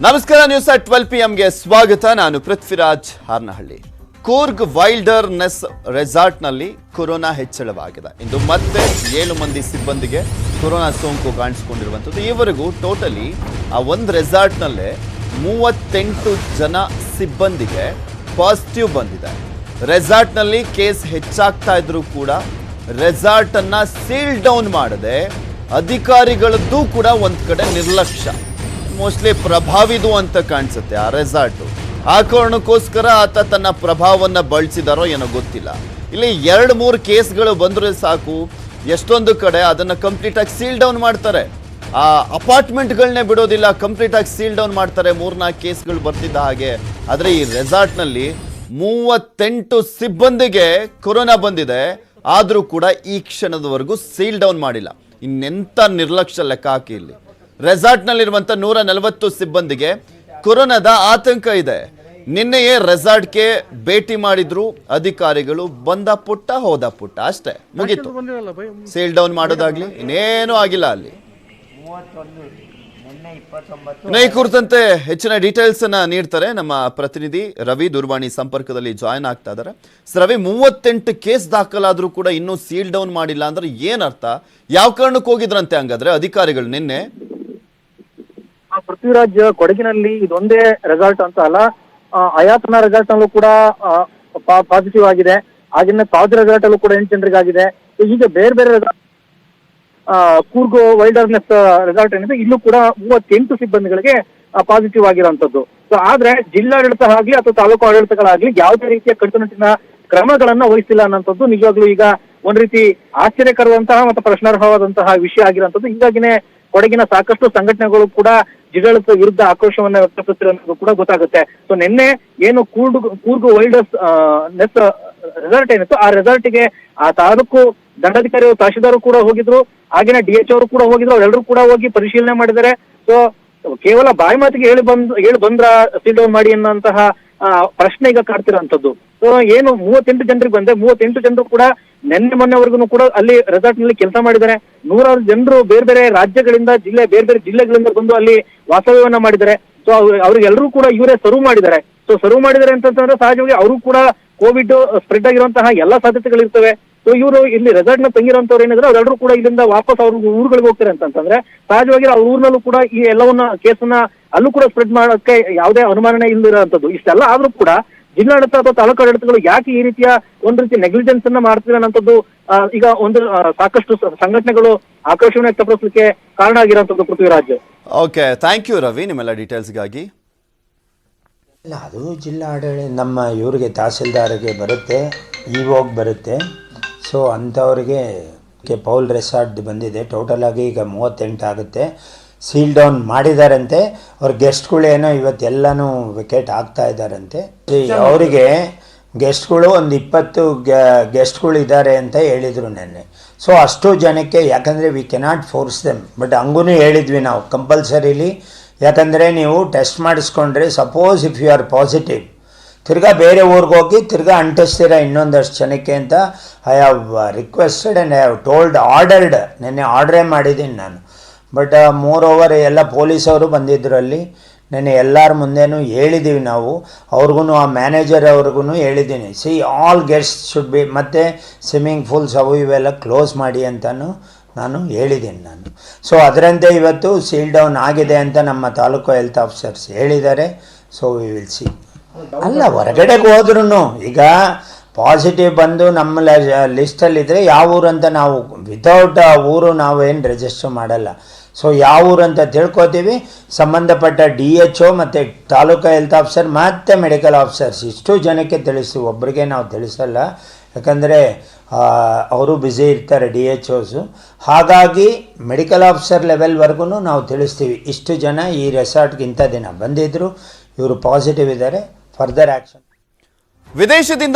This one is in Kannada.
ನಮಸ್ಕಾರ, ನ್ಯೂಸ್ ಅಟ್ 12 PM ಸ್ವಾಗತ. ನಾನು ಪೃಥ್ವಿರಾಜ್ ಹಾರ್ನಹಳ್ಳಿ. ಕೂರ್ಗ್ ವೈಲ್ಡರ್ನೆಸ್ ರೆಸಾರ್ಟ್ನಲ್ಲಿ ಕೊರೋನಾ ಹೆಚ್ಚಳವಾಗಿದೆ. ಇಂದು ಮತ್ತೆ 7 ಮಂದಿ ಸಿಬ್ಬಂದಿಗೆ ಕೊರೋನಾ ಸೋಂಕು ಕಾಣಿಸಿಕೊಂಡಿರುವಂಥದ್ದು. ಈವರೆಗೂ ಟೋಟಲಿ ಆ ಒಂದು ರೆಸಾರ್ಟ್ನಲ್ಲೇ 38 ಜನ ಸಿಬ್ಬಂದಿಗೆ ಪಾಸಿಟಿವ್ ಬಂದಿದೆ. ರೆಸಾರ್ಟ್ನಲ್ಲಿ ಕೇಸ್ ಹೆಚ್ಚಾಗ್ತಾ ಇದ್ರೂ ಕೂಡ ರೆಸಾರ್ಟ್ ಅನ್ನ ಸೀಲ್ ಡೌನ್ ಮಾಡದೆ ಅಧಿಕಾರಿಗಳದ್ದು ಕೂಡ ಒಂದ್ ಕಡೆ ನಿರ್ಲಕ್ಷ್ಯ. ಮೋಸ್ಟ್ಲಿ ಪ್ರಭಾವಿದು ಅಂತ ಕಾಣಿಸುತ್ತೆ ಆ ರೆಸಾರ್ಟು. ಆ ಕಾರಣಕ್ಕೋಸ್ಕರ ಆತ ತನ್ನ ಪ್ರಭಾವವನ್ನ ಬಳಸಿದಾರೋ ಏನೋ ಗೊತ್ತಿಲ್ಲ. ಇಲ್ಲಿ 2-3 ಕೇಸ್ಗಳು ಬಂದ್ರೆ ಸಾಕು, ಎಷ್ಟೊಂದು ಕಡೆ ಅದನ್ನ ಕಂಪ್ಲೀಟ್ ಆಗಿ ಸೀಲ್ ಡೌನ್ ಮಾಡ್ತಾರೆ. ಆ ಅಪಾರ್ಟ್ಮೆಂಟ್ಗಳನ್ನೇ ಬಿಡೋದಿಲ್ಲ, ಕಂಪ್ಲೀಟ್ ಆಗಿ ಸೀಲ್ ಡೌನ್ ಮಾಡ್ತಾರೆ. 3-4 ಕೇಸ್ಗಳು ಬರ್ತಿದ್ದ ಹಾಗೆ. ಆದರೆ ಈ ರೆಸಾರ್ಟ್ನಲ್ಲಿ 38 ಸಿಬ್ಬಂದಿಗೆ ಕೊರೋನಾ ಬಂದಿದೆ. ಆದರೂ ಕೂಡ ಈ ಕ್ಷಣದವರೆಗೂ ಸೀಲ್ ಡೌನ್ ಮಾಡಿಲ್ಲ. ಇನ್ನೆಂಥ ನಿರ್ಲಕ್ಷ್ಯ ಲೆಕ್ಕ ಹಾಕಿ. ಇಲ್ಲಿ ರೆಸಾರ್ಟ್ನಲ್ಲಿರುವಂಥ 140 ಸಿಬ್ಬಂದಿಗೆ ಕೊರೋನಾದ ಆತಂಕ ಇದೆ. ನಿನ್ನೆಯೇ ರೆಸಾರ್ಟ್ಗೆ ಭೇಟಿ ಮಾಡಿದ್ರು ಅಧಿಕಾರಿಗಳು. ಬಂದ ಪುಟ್ಟ ಹೋದ ಪುಟ್ಟ ಅಷ್ಟೇ, ಮುಗೀತು. ಸೀಲ್ ಡೌನ್ ಮಾಡೋದಾಗ್ಲಿ ಇನ್ನೇನೂ ಆಗಿಲ್ಲ ಅಲ್ಲಿ. ಈ ಕುರಿತಂತೆ ಹೆಚ್ಚಿನ ಡೀಟೇಲ್ಸ್ ಅನ್ನ ನೀಡ್ತಾರೆ ನಮ್ಮ ಪ್ರತಿನಿಧಿ ರವಿ. ದೂರವಾಣಿ ಸಂಪರ್ಕದಲ್ಲಿ ಜಾಯ್ನ್ ಆಗ್ತಾ ಇದ್ದಾರೆ. ರವಿ, 38 ಕೇಸ್ ದಾಖಲಾದ್ರೂ ಕೂಡ ಇನ್ನೂ ಸೀಲ್ ಡೌನ್ ಮಾಡಿಲ್ಲ ಅಂದ್ರೆ ಏನ್ ಅರ್ಥ? ಯಾವ ಕಾರಣಕ್ಕೆ ಹೋಗಿದ್ರಂತೆ ಹಂಗಾದ್ರೆ ಅಧಿಕಾರಿಗಳು ನಿನ್ನೆ? ಪೃಥ್ವಿರಾಜ್, ಕೊಡಗಿನಲ್ಲಿ ಇದೊಂದೇ ರೆಸಾರ್ಟ್ ಅಂತ ಅಲ್ಲ, ಅಯಾತನ ರೆಸಾರ್ಟ್ ನಲ್ಲೂ ಕೂಡ ಪಾಸಿಟಿವ್ ಆಗಿದೆ. ಹಾಗೆಯೇ ತಾಜ್ ರೆಸಾರ್ಟ್ ಅಲ್ಲೂ ಕೂಡ 8 ಜನರಿಗಾಗಿದೆ. ಹೀಗೆ ಬೇರೆ ಬೇರೆ ಕೂರ್ಗ್ ವೈಲ್ಡರ್ನೆಸ್ ರೆಸಾರ್ಟ್ ಏನಿದೆ ಇಲ್ಲೂ ಕೂಡ 38 ಸಿಬ್ಬಂದಿಗಳಿಗೆ ಪಾಸಿಟಿವ್ ಆಗಿರುವಂತದ್ದು. ಸೊ ಆದ್ರೆ ಜಿಲ್ಲಾಡಳಿತ ಆಗ್ಲಿ ಅಥವಾ ತಾಲೂಕು ಆಡಳಿತಗಳಾಗ್ಲಿ ಯಾವುದೇ ರೀತಿಯ ಕಟ್ಟುನಿಟ್ಟಿನ ಕ್ರಮಗಳನ್ನ ವಹಿಸಿಲ್ಲ ಅನ್ನೋಂಥದ್ದು ನಿಜವಾಗ್ಲೂ ಈಗ ಒಂದ್ ರೀತಿ ಆಶ್ಚರ್ಯಕರವಾದಂತಹ ಮತ್ತು ಪ್ರಶ್ನಾರ್ಹವಾದಂತಹ ವಿಷಯ ಆಗಿರುವಂತದ್ದು. ಹೀಗಾಗಿನೇ ಕೊಡಗಿನ ಸಾಕಷ್ಟು ಸಂಘಟನೆಗಳು ಕೂಡ ಜಿಲ್ಲಾಡಳಿತ ವಿರುದ್ಧ ಆಕ್ರೋಶವನ್ನ ವ್ಯಕ್ತಪಡಿಸಿರೋದು ಕೂಡ ಗೊತ್ತಾಗುತ್ತೆ. ಸೊ ನಿನ್ನೆ ಏನು ಕೂರ್ಗ್ ವೈಲ್ಡರ್ಸ್ ನೆಸ್ ರೆಸಾರ್ಟ್ ಏನಿತ್ತು, ಆ ರೆಸಾರ್ಟ್ಗೆ ಆ ತಾಲೂಕು ದಂಡಾಧಿಕಾರಿ ತಹಶೀಲ್ದಾರ್ ಕೂಡ ಹೋಗಿದ್ರು, ಹಾಗೇನೆ DH ಅವರು ಕೂಡ ಹೋಗಿದ್ರು. ಅವರೆಲ್ಲರೂ ಕೂಡ ಹೋಗಿ ಪರಿಶೀಲನೆ ಮಾಡಿದ್ದಾರೆ. ಸೊ ಕೇವಲ ಬಾಯಿ ಮಾತಿಗೆ ಹೇಳಿ ಬಂದ್ರ ಸೀಲ್ ಡೌನ್ ಮಾಡಿ ಅನ್ನೋಂತಹ ಪ್ರಶ್ನೆ ಈಗ ಕಾಡ್ತಿರೋಂಥದ್ದು. ಸೊ ಏನು 38 ಜನರಿಗೆ ಬಂದೆ, 38 ಜನರು ಕೂಡ ಮೊನ್ನೆವರೆಗೂ ಕೂಡ ಅಲ್ಲಿ ರೆಸಾರ್ಟ್ ನಲ್ಲಿ ಕೆಲಸ ಮಾಡಿದ್ದಾರೆ. 100 ಜನರು ಬೇರೆ ಬೇರೆ ರಾಜ್ಯಗಳಿಂದ ಬೇರೆ ಬೇರೆ ಜಿಲ್ಲೆಗಳಿಂದ ಬಂದು ಅಲ್ಲಿ ವಾಸ್ತವ್ಯವನ್ನ ಮಾಡಿದ್ದಾರೆ. ಸೊ ಅವ್ರಿಗೆಲ್ಲರೂ ಕೂಡ ಇವರೇ ಸರ್ವ್ ಮಾಡಿದ್ದಾರೆ. ಸೊ ಸರ್ವ್ ಮಾಡಿದ್ದಾರೆ ಅಂತಂದ್ರೆ ಸಹಜವಾಗಿ ಅವರು ಕೂಡ ಕೋವಿಡ್ ಸ್ಪ್ರೆಡ್ ಆಗಿರುವಂತಹ ಎಲ್ಲಾ ಸಾಧ್ಯತೆಗಳಿರ್ತವೆ. ಸೊ ಇವರು ಇಲ್ಲಿ ರೆಸಾರ್ಟ್ ನ ತಂಗಿರುವಂತವ್ರು ಏನಿದ್ರೆ ಅವರೆಲ್ಲರೂ ಕೂಡ ಇಲ್ಲಿಂದ ವಾಪಸ್ ಅವ್ರ ಊರುಗಳಿಗೆ ಹೋಗ್ತಾರೆ ಅಂತಂದ್ರೆ ಸಹಜವಾಗಿ ಅವ್ರ ಊರಿನಲ್ಲೂ ಕೂಡ ಈ ಎಲ್ಲವನ್ನ ಕೇಸನ್ನ ಅಲ್ಲೂ ಕೂಡ ಸ್ಪ್ರೆಡ್ ಮಾಡೋಕೆ ಯಾವುದೇ ಅನುಮಾನನೆ ಇಲ್ಲದಿರುವಂತದ್ದು. ಇಷ್ಟೆಲ್ಲ ಆದ್ರೂ ಕೂಡ ಜಿಲ್ಲಾಡಳಿತ ಅಥವಾ ತಾಲೂಕು ಆಡಳಿತಗಳು ಯಾಕೆ ಈ ರೀತಿಯ ಒಂದು ರೀತಿ ನೆಗ್ಲಿಜೆನ್ಸ್ ಅನ್ನ ಮಾಡ್ತಿವೆ ಅನ್ನೋಂಥದ್ದು ಈಗ ಒಂದು ಸಾಕಷ್ಟು ಸಂಘಟನೆಗಳು ಆಕ್ರೋಶವನ್ನು ವ್ಯಕ್ತಪಡಿಸಲಿಕ್ಕೆ ಕಾರಣ ಆಗಿರುವಂತದ್ದು. Prithviraj, okay, thank you Ravi ನಿಮ್ಮೆಲ್ಲ ಡೀಟೇಲ್ಸ್ಗಾಗಿ. ಇಲ್ಲ, ಅದು ಜಿಲ್ಲಾ ಆಡಳಿತ ನಮ್ಮ ಇವರಿಗೆ ತಹಸೀಲ್ದಾರ್ಗೆ ಬರುತ್ತೆ, ಇಒಗೆ ಬರುತ್ತೆ. ಸೊ ಅಂಥವ್ರಿಗೆ ಪೌಲ್ ರೆಸಾರ್ಟ್ ಬಂದಿದೆ. ಟೋಟಲಾಗಿ ಈಗ 38 ಆಗುತ್ತೆ. ಸೀಲ್ ಡೌನ್ ಮಾಡಿದಾರಂತೆ. ಅವ್ರ ಗೆಸ್ಟ್ಗಳೇನೋ ಇವತ್ತೆಲ್ಲನೂ ವೆಕೇಟ್ ಆಗ್ತಾ ಇದ್ದಾರಂತೆ. ಅವರಿಗೆ ಗೆಸ್ಟ್ಗಳು ಒಂದು 20 ಗೆಸ್ಟ್ಗಳು ಇದ್ದಾರೆ ಅಂತ ಹೇಳಿದರು ನೆನ್ನೆ. ಸೊ ಅಷ್ಟು ಜನಕ್ಕೆ, ಯಾಕಂದರೆ we cannot force them, but ಹಂಗೂ ಹೇಳಿದ್ವಿ ನಾವು ಕಂಪಲ್ಸರಿಲಿ. ಯಾಕಂದರೆ ನೀವು ಟೆಸ್ಟ್ ಮಾಡಿಸ್ಕೊಂಡ್ರೆ suppose if you are positive, ತಿರ್ಗಾ ಬೇರೆ ಊರಿಗೆ ಹೋಗಿ ತಿರ್ಗಾ ಅಂಟಿಸ್ತೀರ ಇನ್ನೊಂದಷ್ಟು ಜನಕ್ಕೆ ಅಂತ I have requested and I have told, ordered. ನೆನ್ನೆ ಆರ್ಡ್ರೇ ಮಾಡಿದ್ದೀನಿ ನಾನು. ಬಟ್ ಮೋರ್ ಓವರ್ ಎಲ್ಲ ಪೊಲೀಸವರು ಬಂದಿದ್ದರು ಅಲ್ಲಿ. ನೆನ್ನೆ ಎಲ್ಲರ ಮುಂದೆನೂ ಹೇಳಿದ್ದೀವಿ ನಾವು. ಅವ್ರಿಗೂ ಆ ಮ್ಯಾನೇಜರ್ ಅವ್ರಿಗೂ ಹೇಳಿದ್ದೀನಿ, C all guest should be, ಮತ್ತು ಸ್ವಿಮ್ಮಿಂಗ್ ಪೂಲ್ಸ್ ಅವು ಇವೆಲ್ಲ ಕ್ಲೋಸ್ ಮಾಡಿ ಅಂತಲೂ ನಾನು ಹೇಳಿದ್ದೀನಿ ನಾನು. ಸೊ ಅದರಂತೆ ಇವತ್ತು ಸೀಲ್ ಡೌನ್ ಆಗಿದೆ ಅಂತ ನಮ್ಮ ತಾಲೂಕು ಹೆಲ್ತ್ ಆಫೀಸರ್ಸ್ ಹೇಳಿದ್ದಾರೆ. So we will see. ಅಲ್ಲ, ಹೊರಗಡೆಗೆ ಹೋದ್ರೂ ಈಗ ಪಾಸಿಟಿವ್ ಬಂದು ನಮ್ಮ ಲಿಸ್ಟಲ್ಲಿದ್ದರೆ ಯಾವ ಊರು ಅಂತ ನಾವು ವಿತೌಟ್ ಊರು ನಾವೇನು ರಿಜಿಸ್ಟರ್ ಮಾಡಲ್ಲ. ಸೊ ಯಾವ ಊರು ಅಂತ ತಿಳ್ಕೊತೀವಿ. ಸಂಬಂಧಪಟ್ಟ DHO ಮತ್ತು ತಾಲೂಕು ಹೆಲ್ತ್ ಆಫೀಸರ್ ಮತ್ತು ಮೆಡಿಕಲ್ ಆಫೀಸರ್ಸ್ ಇಷ್ಟು ಜನಕ್ಕೆ ತಿಳಿಸ್ತೀವಿ, ಒಬ್ಬರಿಗೆ ನಾವು ತಿಳಿಸಲ್ಲ. ಯಾಕಂದರೆ ಅವರು ಬ್ಯುಸಿ ಇರ್ತಾರೆ DHOಸು. ಹಾಗಾಗಿ ಮೆಡಿಕಲ್ ಆಫೀಸರ್ ಲೆವೆಲ್ವರೆಗೂ ನಾವು ತಿಳಿಸ್ತೀವಿ, ಇಷ್ಟು ಜನ ಈ ರೆಸಾರ್ಟ್ಗೆ ಇಂಥ ದಿನ ಬಂದಿದ್ದರು, ಇವರು ಪಾಸಿಟಿವ್ ಇದ್ದಾರೆ, ಫರ್ದರ್ ಆ್ಯಕ್ಷನ್. ವಿದೇಶದಿಂದ